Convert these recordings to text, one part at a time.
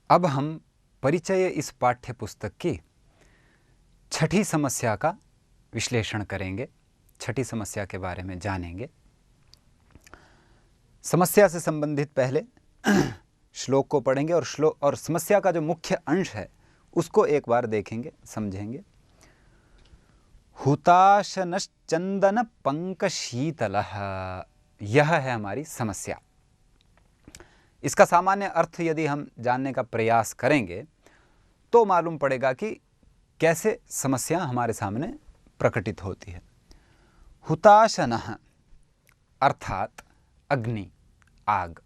अब हम परिचय इस पाठ्य पुस्तक की छठी समस्या का विश्लेषण करेंगे, छठी समस्या के बारे में जानेंगे। समस्या से संबंधित पहले श्लोक को पढ़ेंगे और समस्या का जो मुख्य अंश है उसको एक बार देखेंगे, समझेंगे। हुताशनश्चंदन पंकशीतलः, यह है हमारी समस्या। इसका सामान्य अर्थ यदि हम जानने का प्रयास करेंगे तो मालूम पड़ेगा कि कैसे समस्या हमारे सामने प्रकटित होती है। हुताशनः अर्थात अग्नि, आग।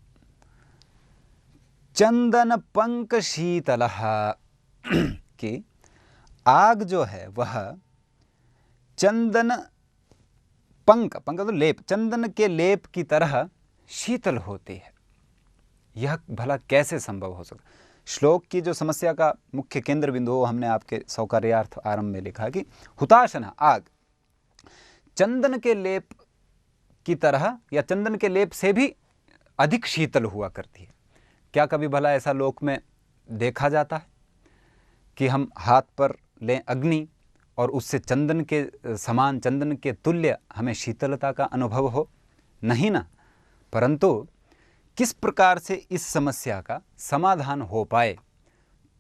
चंदन पंक शीतलः, कि आग जो है वह चंदन पंक तो लेप, चंदन के लेप की तरह शीतल होती है। यह भला कैसे संभव हो सकता? श्लोक की जो समस्या का मुख्य केंद्र बिंदु हो, हमने आपके सौकर्यार्थ आरंभ में लिखा कि हुताशना, आग चंदन के लेप की तरह या चंदन के लेप से भी अधिक शीतल हुआ करती है। क्या कभी भला ऐसा लोक में देखा जाता है कि हम हाथ पर लें अग्नि और उससे चंदन के समान, चंदन के तुल्य हमें शीतलता का अनुभव हो? नहीं ना। परंतु किस प्रकार से इस समस्या का समाधान हो पाए,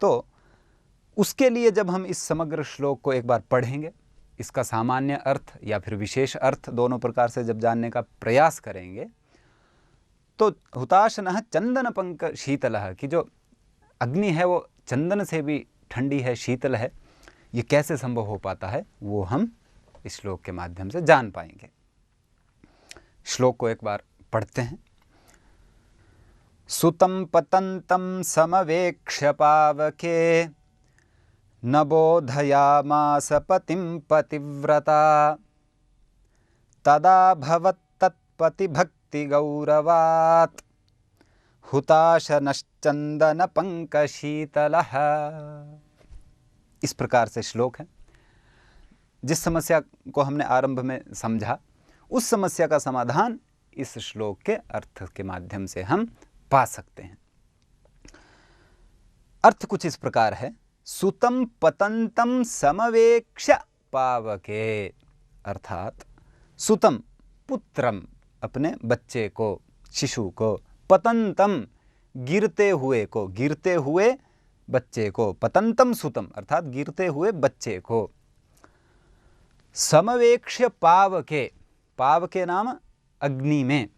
तो उसके लिए जब हम इस समग्र श्लोक को एक बार पढ़ेंगे, इसका सामान्य अर्थ या फिर विशेष अर्थ दोनों प्रकार से जब जानने का प्रयास करेंगे, तो हुताशनः चंदन पंक शीतलः, कि जो अग्नि है वो चंदन से भी ठंडी है, शीतल है, ये कैसे संभव हो पाता है वो हम इस श्लोक के माध्यम से जान पाएंगे। श्लोक को एक बार पढ़ते हैं। सुतं पतन्तं समवेक्ष्य पावके न बोधयामास पतिं पतिव्रता तदा भवत्तत्पतिभक्तिगौरवात् हुताशनश्चंदन पंकशीतलः। इस प्रकार से श्लोक है। जिस समस्या को हमने आरंभ में समझा, उस समस्या का समाधान इस श्लोक के अर्थ के माध्यम से हम पा सकते हैं। अर्थ कुछ इस प्रकार है। सुतम पतंतम समवेक्ष्य पावके, अर्थात सुतम पुत्रम, अपने बच्चे को, शिशु को, पतंतम गिरते हुए को, गिरते हुए बच्चे को, पतंतम सुतम अर्थात गिरते हुए बच्चे को, समवेक्ष्य पावके, पावके नाम अग्नि में,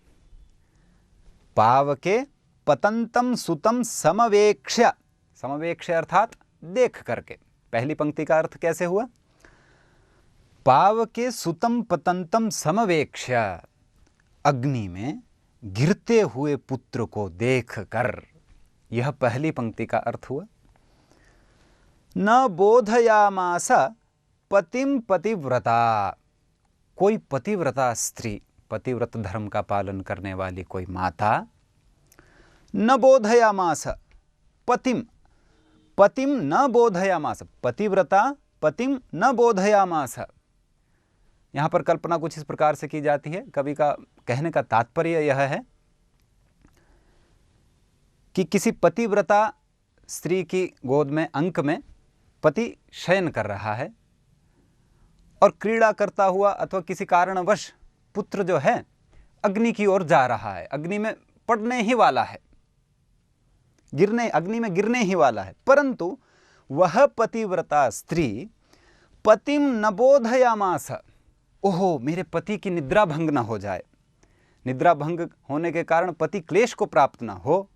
पावके पतंतम सुतम समवेक्ष्य, समवेक्ष्य अर्थात देख करके। पहली पंक्ति का अर्थ कैसे हुआ? पावके सुतम पतंतम समवेक्ष्य, अग्नि में गिरते हुए पुत्र को देख कर, यह पहली पंक्ति का अर्थ हुआ। न बोधयामास पतिम पतिव्रता, कोई पतिव्रता स्त्री, पतिव्रत धर्म का पालन करने वाली कोई माता, न बोधयामास पतिम, पतिम न बोधयामास, पतिव्रता पतिम न बोधयामास। यहाँ पर कल्पना कुछ इस प्रकार से की जाती है। कवि का कहने का तात्पर्य यह है कि किसी पतिव्रता स्त्री की गोद में, अंक में पति शयन कर रहा है और क्रीड़ा करता हुआ अथवा किसी कारणवश पुत्र जो है अग्नि की ओर जा रहा है, अग्नि में पड़ने ही वाला है, अग्नि में गिरने ही वाला है, परंतु वह पतिव्रता स्त्री पतिम न बोधयामास, ओहो मेरे पति की निद्रा भंग न हो जाए, निद्रा भंग होने के कारण पति क्लेश को प्राप्त न हो,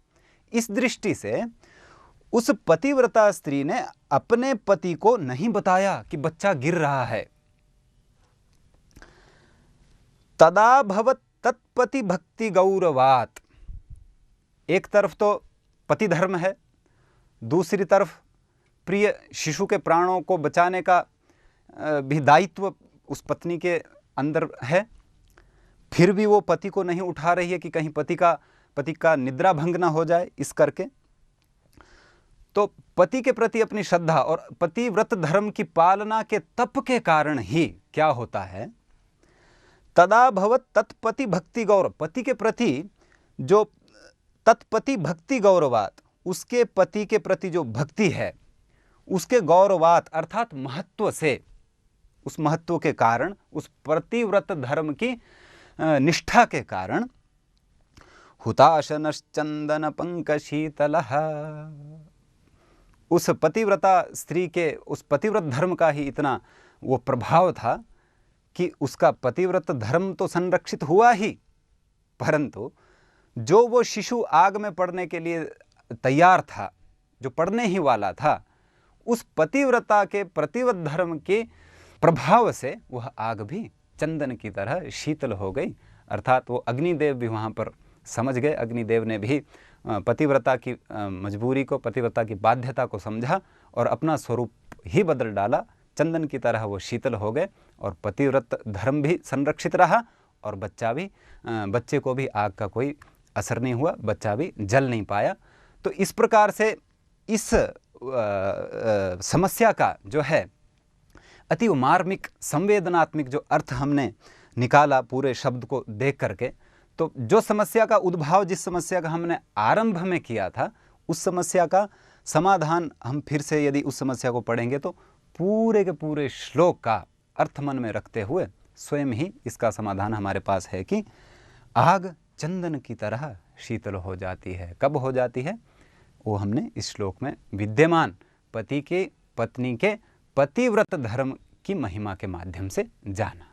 इस दृष्टि से उस पतिव्रता स्त्री ने अपने पति को नहीं बताया कि बच्चा गिर रहा है। तदा भवत तत्पति भक्ति गौरवात, एक तरफ तो पति धर्म है, दूसरी तरफ प्रिय शिशु के प्राणों को बचाने का भी दायित्व उस पत्नी के अंदर है, फिर भी वो पति को नहीं उठा रही है कि कहीं पति का निद्रा भंग ना हो जाए, इस करके तो पति के प्रति अपनी श्रद्धा और पतिव्रत धर्म की पालना के तप के कारण ही क्या होता है, तदा भवत तत्पति भक्ति गौरव, पति के प्रति जो तत्पति भक्ति गौरवात, उसके पति के प्रति जो भक्ति है उसके गौरवात अर्थात महत्व से, उस महत्व के कारण, उस प्रतिव्रत धर्म की निष्ठा के कारण हुताशनश्चंदन पंकशीतलः, उस पतिव्रता स्त्री के उस पतिव्रत धर्म का ही इतना वो प्रभाव था कि उसका पतिव्रत धर्म तो संरक्षित हुआ ही, परंतु जो वो शिशु आग में पड़ने के लिए तैयार था, जो पड़ने ही वाला था, उस पतिव्रता के प्रतिव्रत धर्म के प्रभाव से वह आग भी चंदन की तरह शीतल हो गई। अर्थात वो अग्निदेव भी वहाँ पर समझ गए, अग्निदेव ने भी पतिव्रता की मजबूरी को, पतिव्रता की बाध्यता को समझा और अपना स्वरूप ही बदल डाला, चंदन की तरह वो शीतल हो गए और पतिव्रत धर्म भी संरक्षित रहा और बच्चे को भी आग का कोई असर नहीं हुआ, बच्चा भी जल नहीं पाया। तो इस प्रकार से इस समस्या का जो है अति मार्मिक संवेदनात्मक जो अर्थ हमने निकाला पूरे शब्द को देख करके, तो जो समस्या का उद्भाव, जिस समस्या का हमने आरंभ में किया था, उस समस्या का समाधान हम फिर से यदि उस समस्या को पढ़ेंगे तो पूरे के पूरे श्लोक का अर्थ मन में रखते हुए स्वयं ही इसका समाधान हमारे पास है कि आग चंदन की तरह शीतल हो जाती है। कब हो जाती है वो हमने इस श्लोक में विद्यमान पति के पत्नी के पतिव्रत धर्म की महिमा के माध्यम से जाना।